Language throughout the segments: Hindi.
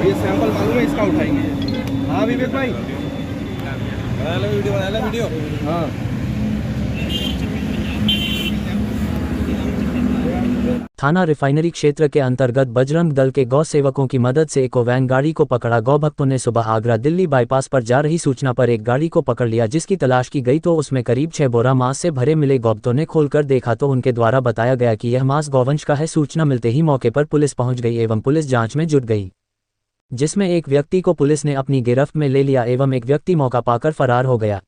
ये सैंपल मालूम है, इसका उठाएंगे। हाँ विवेक भाई, बना लो वीडियो। हाँ थाना रिफाइनरी क्षेत्र के अंतर्गत बजरंग दल के गौ सेवकों की मदद से एक वैन गाड़ी को पकड़ा। गौ भक्तों ने सुबह आगरा दिल्ली बाईपास पर जा रही सूचना पर एक गाड़ी को पकड़ लिया, जिसकी तलाश की गई तो उसमें करीब 6 बोरा मांस से भरे मिले। गौभक्तों ने खोलकर देखा तो उनके द्वारा बताया गया कि यह मांस गौवंश का है। सूचना मिलते ही मौके पर पुलिस पहुंच गई एवं पुलिस जांच में जुट गई, जिसमें एक व्यक्ति को पुलिस ने अपनी गिरफ्त में ले लिया एवं एक व्यक्ति मौका पाकर फरार हो गया।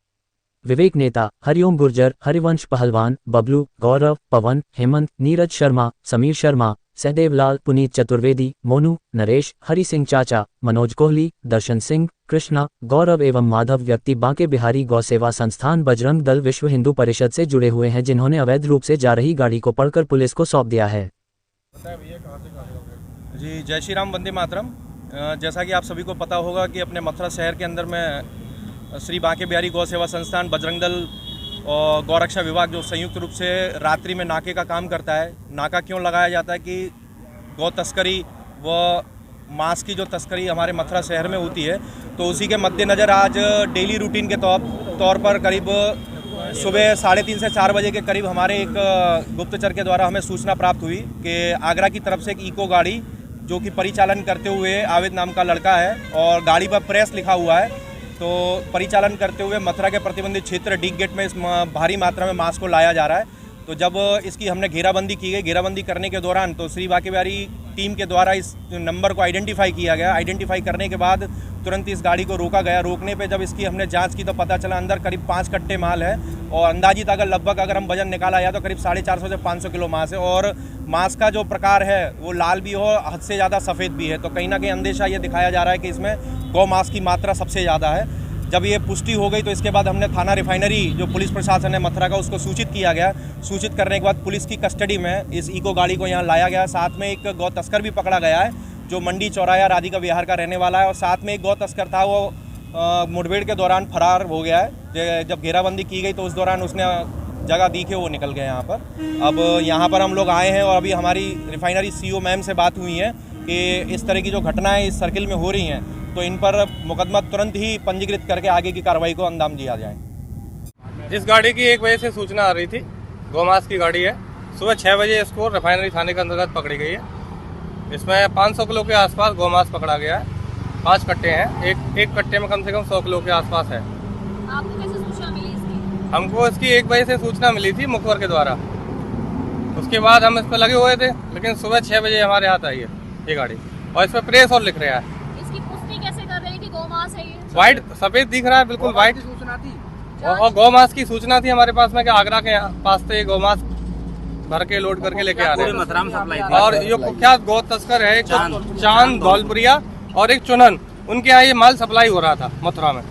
विवेक नेता, हरिओम गुर्जर, हरिवंश पहलवान, बबलू, गौरव, पवन, हेमंत, नीरज शर्मा, समीर शर्मा, सहदेव लाल, पुनीत चतुर्वेदी, मोनू, नरेश, हरि सिंह चाचा, मनोज कोहली, दर्शन सिंह, कृष्णा, गौरव एवं माधव व्यक्ति बांके बिहारी गौ सेवा संस्थान बजरंग दल विश्व हिंदू परिषद से जुड़े हुए हैं, जिन्होंने अवैध रूप से जा रही गाड़ी को पकड़कर पुलिस को सौंप दिया है। जी, जय श्री राम, वंदे मातरम। जैसा कि आप सभी को पता होगा कि अपने मथुरा शहर के अंदर में श्री बांके बिहारी गौ सेवा संस्थान बजरंग दल और गौरक्षा विभाग जो संयुक्त रूप से रात्रि में नाके का काम करता है। नाका क्यों लगाया जाता है कि गौ तस्करी व मांस की जो तस्करी हमारे मथुरा शहर में होती है, तो उसी के मद्देनज़र आज डेली रूटीन के तौर पर करीब सुबह 3:30 से 4 बजे के करीब हमारे एक गुप्तचर के द्वारा हमें सूचना प्राप्त हुई कि आगरा की तरफ से एक इको गाड़ी जो कि परिचालन करते हुए आवेद नाम का लड़का है और गाड़ी पर प्रेस लिखा हुआ है, तो परिचालन करते हुए मथुरा के प्रतिबंधित क्षेत्र डी गेट में इस भारी मात्रा में मांस को लाया जा रहा है। तो जब इसकी हमने घेराबंदी की गई, घेराबंदी करने के दौरान तो श्री बांके बिहारी टीम के द्वारा इस नंबर को आइडेंटिफाई किया गया। आइडेंटिफाई करने के बाद तुरंत इस गाड़ी को रोका गया। रोकने पे जब इसकी हमने जांच की तो पता चला अंदर करीब 5 कट्टे माल है और अंदाजित अगर हम वजन निकाला जाए तो करीब 450 से 500 किलो मांस है। और मांस का जो प्रकार है वो लाल भी हो, हद से ज़्यादा सफ़ेद भी है। तो कहीं ना कहीं अंदेशा ये दिखाया जा रहा है कि इसमें गौ मांस की मात्रा सबसे ज़्यादा है। जब ये पुष्टि हो गई तो इसके बाद हमने थाना रिफाइनरी जो पुलिस प्रशासन है मथुरा का, उसको सूचित किया गया। सूचित करने के बाद पुलिस की कस्टडी में इस इको गाड़ी को यहाँ लाया गया। साथ में एक गौ तस्कर भी पकड़ा गया है जो मंडी चौराया राधिका विहार का रहने वाला है, और साथ में एक गौ तस्कर था वो मुठभेड़ के दौरान फरार हो गया है। जब घेराबंदी की गई तो उस दौरान उसने जगह दी के वो निकल गए यहाँ पर। अब यहाँ पर हम लोग आए हैं और अभी हमारी रिफाइनरी CO मैम से बात हुई है कि इस तरह की जो घटनाएं इस सर्किल में हो रही हैं तो इन पर मुकदमा तुरंत ही पंजीकृत करके आगे की कार्रवाई को अंजाम दिया जाए। इस गाड़ी की 1 बजे से सूचना आ रही थी, गौमांस की गाड़ी है। सुबह 6 बजे इसको रिफाइनरी थाने के अंतर्गत पकड़ी गई है। इसमें 500 किलो के आसपास गौमांस पकड़ा गया है। 5 कट्टे हैं, एक कट्टे में कम से कम 100 किलो के आसपास है। आपको कैसे सूचना मिली इसकी? हमको इसकी 1 बजे से सूचना मिली थी मुखबर के द्वारा। उसके बाद हम इस पर लगे हुए थे, लेकिन सुबह 6 बजे हमारे हाथ आई है ये गाड़ी और इस पर प्रेस और लिख रहा है। इसकी पुष्टि कैसे कर रहे हैं कि गौमांस है ये? व्हाइट सफेद दिख रहा है, बिल्कुल व्हाइट। और गौमांस की सूचना थी हमारे पास में कि आगरा के पास से गौमांस भर के लोड करके लेके आ रहे हैं। और ये कुख्यात गौ तस्कर है एक चांद धौलपुरिया और एक चुनन, उनके यहाँ ये माल सप्लाई हो रहा था मथुरा में। तो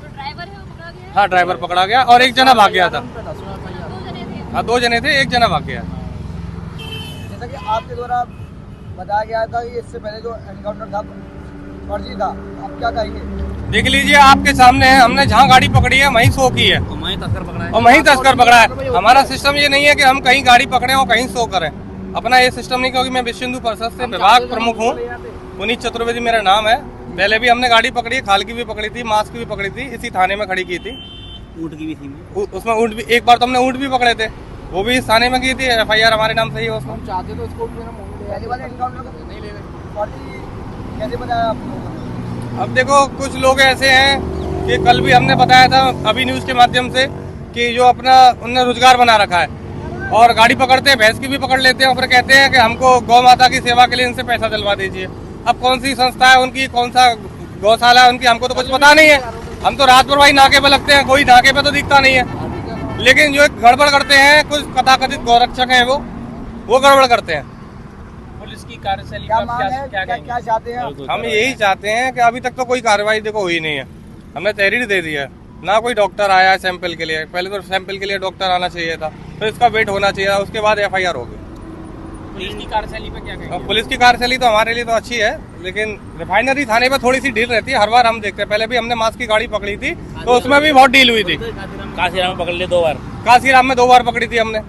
ड्राइवर है वो पकड़ा गया? हाँ, ड्राइवर पकड़ा गया और एक जना भाग गया था। 2 जने थे? हाँ, 2 जने थे, एक जना भाग गया। जैसा कि आपके द्वारा बताया गया था कि इससे पहले जो एनकाउंटर था फर्जी था, आप क्या कहेंगे? देख लीजिए, आपके सामने है, हमने जहाँ गाड़ी पकड़ी है वहीं शो की है और वहीं तस्कर पकड़ा है। हमारा सिस्टम ये नहीं है कि हम कहीं गाड़ी पकड़े और कहीं शो करें, अपना ये सिस्टम नहीं, क्योंकि मैं विश्व हिंदू परिषद से विभाग प्रमुख हूँ। पुनीत चतुर्वेदी मेरा नाम है। पहले भी हमने गाड़ी पकड़ी, खाल की भी पकड़ी थी, मांस की भी पकड़ी थी, इसी थाने में खड़ी की थी। ऊँट की भी थी उसमें ऊँट भी, एक बार तो हमने ऊँट भी पकड़े थे, वो भी इस थाने में की थी। FIR हमारे नाम से ही है उसमें। हम चाहते तो इसको पहले वाले एनकाउंटर को नहीं ले गए। फर्जी कैसे बताया आप लोगों को? अब देखो, कुछ लोग ऐसे हैं कि कल भी हमने बताया था अभी न्यूज़ के माध्यम से कि जो अपना उन्होंने रोजगार बना रखा है और गाड़ी पकड़ते हैं, भैंस की भी पकड़ लेते हैं और फिर कहते हैं कि हमको गौ माता की सेवा के लिए इनसे पैसा दिलवा दीजिए। अब कौन सी संस्था है उनकी, कौन सा गौशाला है उनकी, हमको तो कुछ पता नहीं है। हम तो रात भर भाई नाके पे लगते हैं, कोई नाके पे तो दिखता नहीं है। लेकिन जो गड़बड़ करते हैं, कुछ तथाकथित गौरक्षक हैं वो गड़बड़ करते हैं। पुलिस की कार्यशैली क्या चाहते हैं? हम यही चाहते हैं कि अभी तक तो कोई कार्रवाई देखो हुई नहीं है। हमने तहरीर दे दी है, ना कोई डॉक्टर आया है सैंपल के लिए। पहले तो सैंपल के लिए डॉक्टर आना चाहिए था, फिर इसका वेट होना चाहिए, उसके बाद FIR होगी। पुलिस की कार्यशैली पे क्या कहेंगे? पुलिस की कार्यशैली तो हमारे लिए तो अच्छी है, लेकिन रिफाइनरी थाने पे थोड़ी सी डील रहती है। हर बार हम देखते हैं, पहले भी हमने मांस की गाड़ी पकड़ी थी तो उसमें भी बहुत डील हुई थी। काशीराम पकड़ लिए 2 बार। काशीराम में 2 बार पकड़ी थी हमने,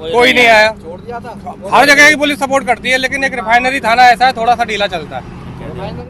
कोई नहीं आया। छोड़ दिया था। हर जगह की पुलिस सपोर्ट करती है, लेकिन एक रिफाइनरी थाना ऐसा है, थोड़ा सा ढीला चलता है।